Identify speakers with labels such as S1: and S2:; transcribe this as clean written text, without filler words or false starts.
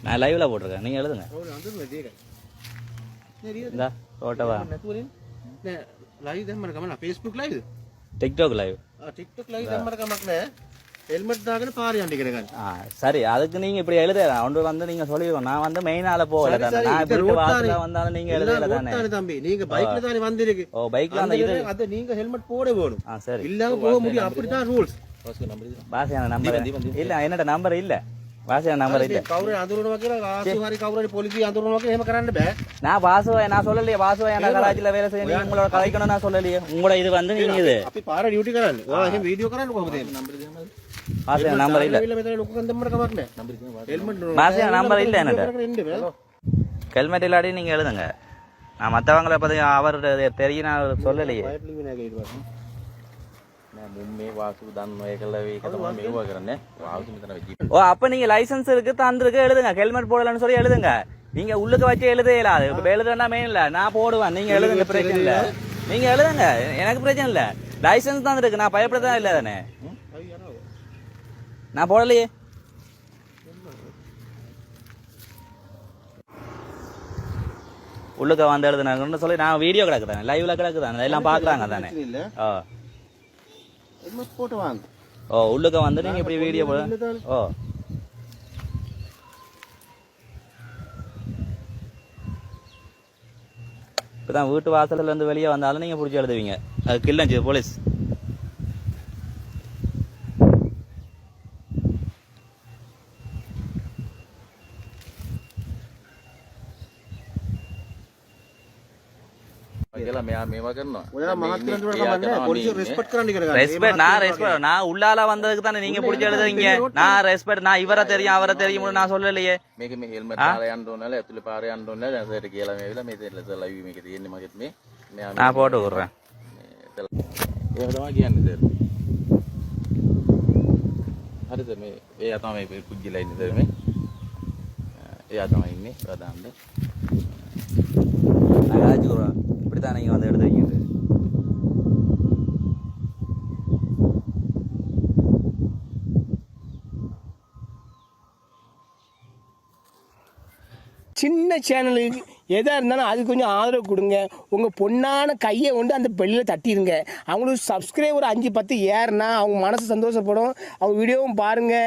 S1: நான் லைவ்ல போட்டிருக்கேன், நீங்க எழுதுங்க. இந்த போட்டவா
S2: லைவ் தான் மறக்காம Facebook live
S1: TikTok live
S2: live தான் மறக்காம ஹெல்மெட் தாங்கன்னு பாரு அண்டிக்கிறேன்.
S1: சரி, அதுக்கு நீங்க இப்படி எழுதலாம். ஒன்று வந்து நீங்க சொல்லிடுவோம், நான் வந்து மெயினால போகல தானே, நான் இப்படி வாசல்ல வந்தாலும் நீங்க எழுதல தானே.
S2: தம்பி நீங்க பைக்ல தானே வந்திருக்கு.
S1: ஓ பைக்ல அந்த இது
S2: அது நீங்க ஹெல்மெட் போட வேணும்.
S1: சரி,
S2: இல்லாம போக முடியும், அப்படிதான் ரூல்ஸ்.
S1: வாசியான நம்பர் இல்ல, என்னோட நம்பர் இல்ல, வாசியான நம்பர் இல்ல.
S2: කවුරු අඳුරනවා කියලා ආසිවාරි කවුරුහරි පොලිසිය අඳුරනවා කියලා එහෙම කරන්න බෑ.
S1: நான் வாசுவா நான் சொல்லலையே, வாசுவா என்ன கராஜில வேலை செய்ய நீங்க உங்களோட கலைக்கணும் நான் சொல்லலையே. உங்களோட இது வந்து நீங்க இது
S2: අපි පාර ඩියුටි කරන්නේ. ඔයා එහෙම වීඩියෝ කරන්න කොහොමද? නම්බර දෙන්න.
S1: வாசியான நம்பர் இல்ல.
S2: මෙතන ලොකු කන්දම්මර කමක් නෑ. ஹெல்மெட்
S1: வாசியான நம்பர் இல்ல என்னட்ட. ஹெல்மெட் இல்லாட்டி நீங்க எழுதுங்க. நான் மத்தவங்கள பத்தி அவர் தெரியும் நான் சொல்லலையே. ஓ அப்ப நீங்க லைசன்ஸ் இருக்கு தந்திருக்கு எழுதுங்க. ஹெல்மெட் போடலன்னு சொல்லி எழுதுங்க. நீங்க உள்ளுக்கு வச்சு எழுத இயலாது. எழுதுனா மெயின் இல்ல, நான் போடுவேன், நீங்க எழுதுங்க, பிரச்சனை இல்ல, நீங்க எழுதுங்க, எனக்கு பிரச்சனை இல்ல. லைசன்ஸ் தான் இருக்கு, நான் பயப்படதான் இல்ல தானே, நான் போடலையே. உள்ளுக்க வந்து எழுதுனாங்கன்னு சொல்லி நான் வீடியோ கிடக்கு தானே, லைவ்ல கிடக்கு தானே, எல்லாம் பாக்குறாங்க தானே.
S2: போட்டு வாங்க.
S1: ஓ உள்ளுக்க வந்து நீங்க இப்படி வீடியோ போடு. ஓ இப்பதான் வீட்டு வாசல்ல இருந்து வெளியே வந்தாலும் நீங்க புடிச்சு எழுதுவீங்க. அது கில்லஞ்சு போலீஸ். நான் உள்ளால வந்ததுக்கு தானே நீங்க புடிச்சு எழுதுறீங்க. நான் ரெஸ்பெக்ட், நான் இவரை தெரியும் அவரை தெரியும் நான் சொல்லலையே. நான் போட்டு விடுறேன். இப்படித்தான் நீங்க வந்து எழுதுறீங்க.
S3: சின்ன சேனலுக்கு எதாக இருந்தாலும் அது கொஞ்சம் ஆதரவு கொடுங்க. உங்கள் பொண்ணான கையை கொண்டு அந்த பெல்லில் தட்டிடுங்க. அவங்களுக்கு சப்ஸ்கிரைபர் 5-10 ஏறுனா அவங்க மனசு சந்தோஷப்படும். அவங்க வீடியோவும் பாருங்கள்.